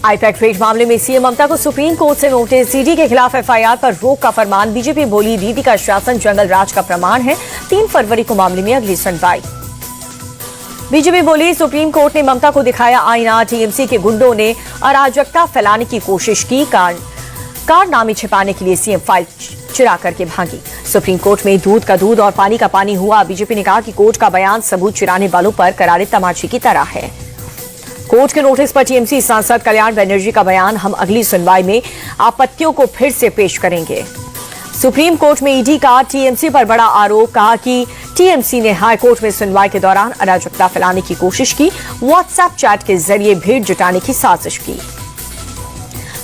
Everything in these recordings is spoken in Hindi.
आईपैक रेड मामले में सीएम ममता को सुप्रीम कोर्ट से नोटिस। ईडी के खिलाफ एफआईआर पर रोक का फरमान। बीजेपी बोली दीदी का शासन जंगल राज का प्रमाण है। 3 फरवरी को मामले में अगली सुनवाई। बीजेपी बोली सुप्रीम कोर्ट ने ममता को दिखाया आईना। टीएमसी के गुंडों ने अराजकता फैलाने की कोशिश की। कारनामे छिपाने के लिए सीएम फाइल चुरा करके भागी। सुप्रीम कोर्ट में दूध का दूध और पानी का पानी हुआ। बीजेपी ने कहा कि कोर्ट का बयान सबूत चुराने वालों पर करारे तमाचे की तरह है। कोर्ट के नोटिस पर टीएमसी सांसद कल्याण बनर्जी का बयान। हम अगली सुनवाई में आपत्तियों को फिर से पेश करेंगे। सुप्रीम कोर्ट में ईडी का टीएमसी पर बड़ा आरोप। कहा कि टीएमसी ने हाई कोर्ट में सुनवाई के दौरान अराजकता फैलाने की कोशिश की। व्हाट्सएप चैट के जरिए भीड़ जुटाने की साजिश की।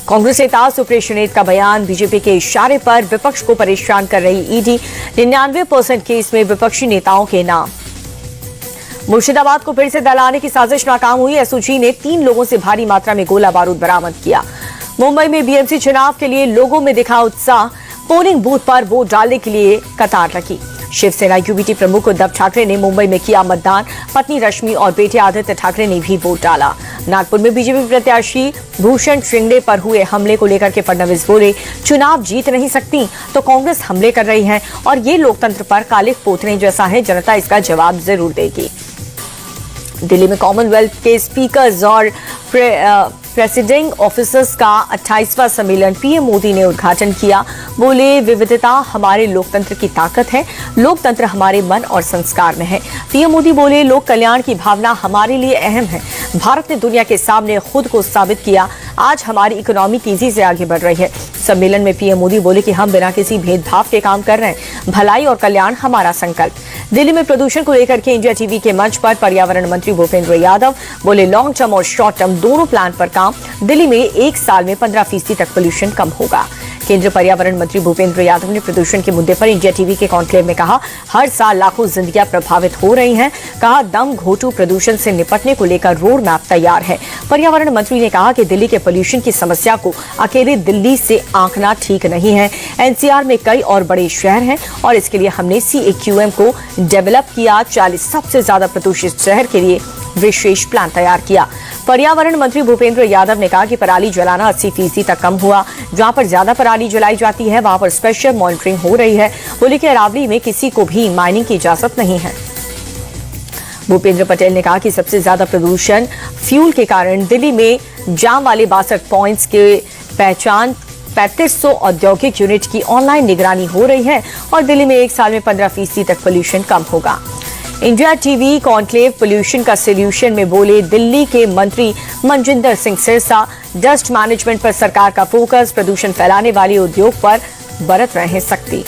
कांग्रेस नेता सुप्रेशनेत का बयान। बीजेपी के इशारे पर विपक्ष को परेशान कर रही ईडी। 99% केस में विपक्षी नेताओं के नाम। मुर्शिदाबाद को फिर से दलाने की साजिश नाकाम हुई। एसओजी ने 3 लोगों से भारी मात्रा में गोला बारूद बरामद किया। मुंबई में बीएमसी चुनाव के लिए लोगों में दिखा उत्साह। पोलिंग बूथ पर वोट डालने के लिए कतार लगी। शिवसेना यूबीटी प्रमुख उद्धव ठाकरे ने मुंबई में किया मतदान। पत्नी रश्मि और बेटे आदित्य ठाकरे ने भी वोट डाला। नागपुर में बीजेपी प्रत्याशी भूषण श्रिंगड़े पर हुए हमले को लेकर के फडणवीस बोले चुनाव जीत नहीं सकती तो कांग्रेस हमले कर रही है और ये लोकतंत्र पर काले पोतने जैसा है। जनता इसका जवाब जरूर देगी। दिल्ली में कॉमनवेल्थ के स्पीकर्स और प्रेसिडिंग ऑफिसर्स का 28वां सम्मेलन पीएम मोदी ने उद्घाटन किया। बोले विविधता हमारे लोकतंत्र की ताकत है। लोकतंत्र हमारे मन और संस्कार में है। पीएम मोदी बोले लोक कल्याण की भावना हमारे लिए अहम है। भारत ने दुनिया के सामने खुद को साबित किया। आज हमारी इकोनॉमी तेजी से आगे बढ़ रही है। सम्मेलन में पीएम मोदी बोले कि हम बिना किसी भेदभाव के काम कर रहे हैं। भलाई और कल्याण हमारा संकल्प। दिल्ली में प्रदूषण को लेकर के इंडिया टीवी के मंच पर पर्यावरण मंत्री भूपेंद्र यादव बोले लॉन्ग टर्म और शॉर्ट टर्म दोनों प्लान पर काम। दिल्ली में 1 साल में 15% तक पोल्यूशन कम होगा। केंद्रीय पर्यावरण मंत्री भूपेंद्र यादव ने प्रदूषण के मुद्दे पर इंडिया टीवी के कॉन्क्लेव में कहा हर साल लाखों जिंदगियां प्रभावित हो रही हैं। कहा दम घोटू प्रदूषण से निपटने को लेकर रोड मैप तैयार है। पर्यावरण मंत्री ने कहा कि दिल्ली के पोल्यूशन की समस्या को अकेले दिल्ली से आंकना ठीक नहीं है। एनसीआर में कई और बड़े शहर हैं और इसके लिए हमने CAQM को डेवलप किया। 40 सबसे ज्यादा प्रदूषित शहर के लिए विशेष प्लान तैयार किया। पर्यावरण मंत्री भूपेंद्र यादव ने कहा कि पराली जलाना 80% तक कम हुआ। जहां पर ज्यादा पराली जलाई जाती है वहां पर स्पेशल मॉनिटरिंग हो रही है। बोले कि अरावली में किसी को भी माइनिंग की इजाजत नहीं है। भूपेंद्र पटेल ने कहा कि सबसे ज्यादा प्रदूषण फ्यूल के कारण दिल्ली में जाम वाले 62 पॉइंट्स के पहचान 3500 औद्योगिक यूनिट की ऑनलाइन निगरानी हो रही है और दिल्ली में 1 साल में 15% तक पोल्यूशन कम होगा। इंडिया टीवी कॉन्क्लेव पोल्यूशन का सोल्यूशन में बोले दिल्ली के मंत्री मनजिंदर सिंह सिरसा। डस्ट मैनेजमेंट पर सरकार का फोकस। प्रदूषण फैलाने वाले उद्योग पर बरत रहे हैं सख्ती।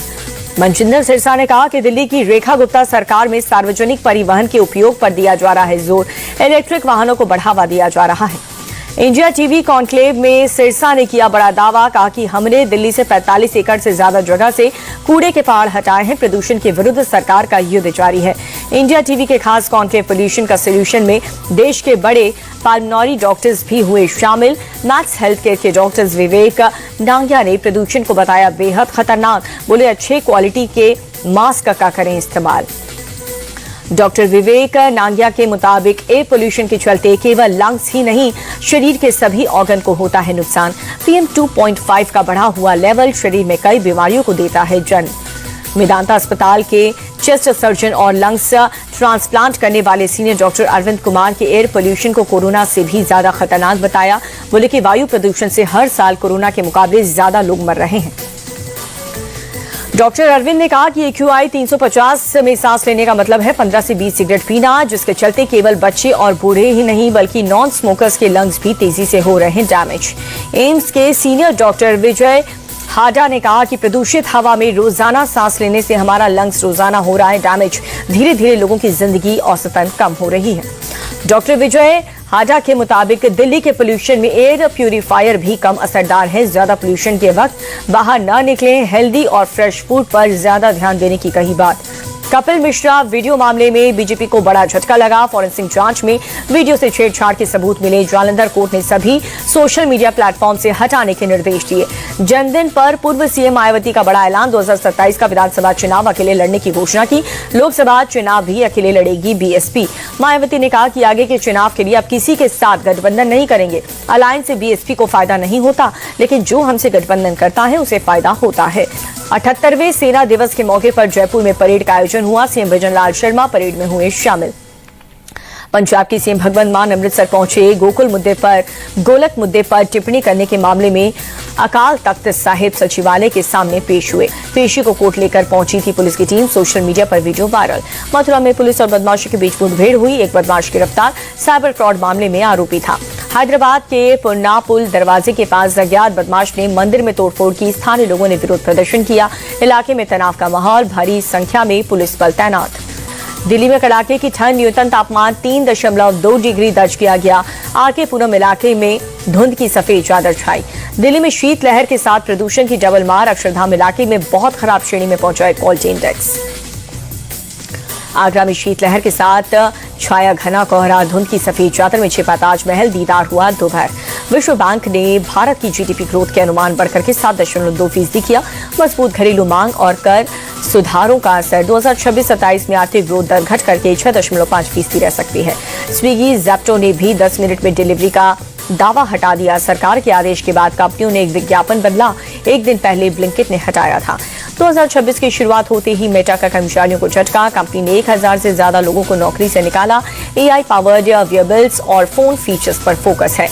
मनजिंदर सिरसा ने कहा कि दिल्ली की रेखा गुप्ता सरकार में सार्वजनिक परिवहन के उपयोग पर दिया जा रहा है जोर। इलेक्ट्रिक वाहनों को बढ़ावा दिया जा रहा है। इंडिया टीवी कॉन्क्लेव में सिरसा ने किया बड़ा दावा। कहा कि हमने दिल्ली से 45 एकड़ से ज्यादा जगह से कूड़े के पहाड़ हटाए हैं। प्रदूषण के विरुद्ध सरकार का युद्ध जारी है। इंडिया टीवी के खास कॉन्क्लेव पोल्यूशन का सोल्यूशन में देश के बड़े पल्मोनरी डॉक्टर्स भी हुए शामिल। मैक्स हेल्थ केयर के डॉक्टर्स विवेक नांगिया ने प्रदूषण को बताया बेहद खतरनाक। बोले अच्छे क्वालिटी के मास्क का करें इस्तेमाल। डॉक्टर विवेक नांगिया के मुताबिक एयर पोल्यूशन के चलते केवल लंग्स ही नहीं शरीर के सभी ऑर्गन को होता है नुकसान। PM 2.5 का बढ़ा हुआ लेवल शरीर में कई बीमारियों को देता है जन्म। मेदांता अस्पताल के चेस्ट सर्जन और लंग्स ट्रांसप्लांट करने वाले सीनियर डॉक्टर अरविंद कुमार के एयर पोल्यूशन को कोरोना से भी ज्यादा खतरनाक बताया। बोले कि वायु प्रदूषण से हर साल कोरोना के मुकाबले ज्यादा लोग मर रहे हैं। डॉक्टर अरविंद ने कहा कि AQI 350 में सांस लेने का मतलब है 15 से 20 सिगरेट पीना, जिसके चलते केवल बच्चे और बूढ़े ही नहीं बल्कि नॉन स्मोकर्स के लंग्स भी तेजी से हो रहे हैं डैमेज। एम्स के सीनियर डॉक्टर विजय हाडा ने कहा कि प्रदूषित हवा में रोजाना सांस लेने से हमारा लंग्स रोजाना हो रहा है डैमेज। धीरे धीरे लोगों की जिंदगी औसतन कम हो रही है। डॉक्टर विजय हाडा के मुताबिक दिल्ली के पोल्यूशन में एयर प्यूरिफायर भी कम असरदार है। ज्यादा पोल्यूशन के वक्त बाहर न निकलें। हेल्दी और फ्रेश फूड पर ज्यादा ध्यान देने की कही बात। कपिल मिश्रा वीडियो मामले में बीजेपी को बड़ा झटका लगा। फॉरेंसिक जांच में वीडियो से छेड़छाड़ के सबूत मिले। जालंधर कोर्ट ने सभी सोशल मीडिया प्लेटफॉर्म से हटाने के निर्देश दिए। जन्मदिन पर पूर्व सीएम मायावती का बड़ा ऐलान, 2027 का विधानसभा चुनाव अकेले लड़ने की घोषणा की। लोकसभा चुनाव भी अकेले लड़ेगी बीएसपी। मायावती ने कहा कि आगे के चुनाव के लिए अब किसी के साथ गठबंधन नहीं करेंगे। अलायंस से बीएसपी को फायदा नहीं होता, लेकिन जो हमसे गठबंधन करता है उसे फायदा होता है। 78वें सेना दिवस के मौके पर जयपुर में परेड का आयोजन हुआ। सीएम भजनलाल शर्मा परेड में हुए शामिल। पंजाब की सीएम भगवंत मान अमृतसर पहुंचे। गोलक मुद्दे पर टिप्पणी करने के मामले में अकाल तख्त साहिब सचिवालय के सामने पेश हुए। पेशी को कोर्ट लेकर पहुंची थी पुलिस की टीम। सोशल मीडिया पर वीडियो वायरल। मथुरा में पुलिस और बदमाशों के बीच मुठभेड़ हुई। एक बदमाश गिरफ्तार, साइबर फ्रॉड मामले में आरोपी था। हैदराबाद के पुन्नापुल दरवाजे के पास अज्ञात बदमाश ने मंदिर में तोड़फोड़ की। स्थानीय लोगों ने विरोध प्रदर्शन किया। इलाके में तनाव का माहौल, भारी संख्या में पुलिस बल तैनात। दिल्ली में कड़ाके की ठंड, न्यूनतम तापमान 3.2 डिग्री दर्ज किया गया। आरके पूनम इलाके में धुंध की सफेद चादर छाई। दिल्ली में शीतलहर के साथ प्रदूषण की डबल मार। अक्षरधाम इलाके में बहुत खराब श्रेणी में पहुंचा क्वालिटी इंडेक्स। आगरा में शीतलहर के साथ छाया घना कोहरा। धुंध की सफेद चादर में छिपा ताजमहल दीदार हुआ दोपहर। विश्व बैंक ने भारत की जीडीपी ग्रोथ के अनुमान बढ़कर के 7.2% किया। मजबूत घरेलू मांग और कर सुधारों का असर। 2026-27 में आर्थिक ग्रोथ दर घट करके 6.5% रह सकती है। स्विगी ज़ेप्टो ने भी 10 मिनट में डिलीवरी का दावा हटा दिया। सरकार के आदेश के बाद कंपनियों ने एक विज्ञापन बदला। एक दिन पहले ब्लिंकिट ने हटाया था। 2026 की शुरुआत होते ही मेटा का कर्मचारियों को झटका। कंपनी ने 1000 से ज्यादा लोगों को नौकरी से निकाला। एआई पावर्ड वेयरबल्स और फोन फीचर्स पर फोकस है।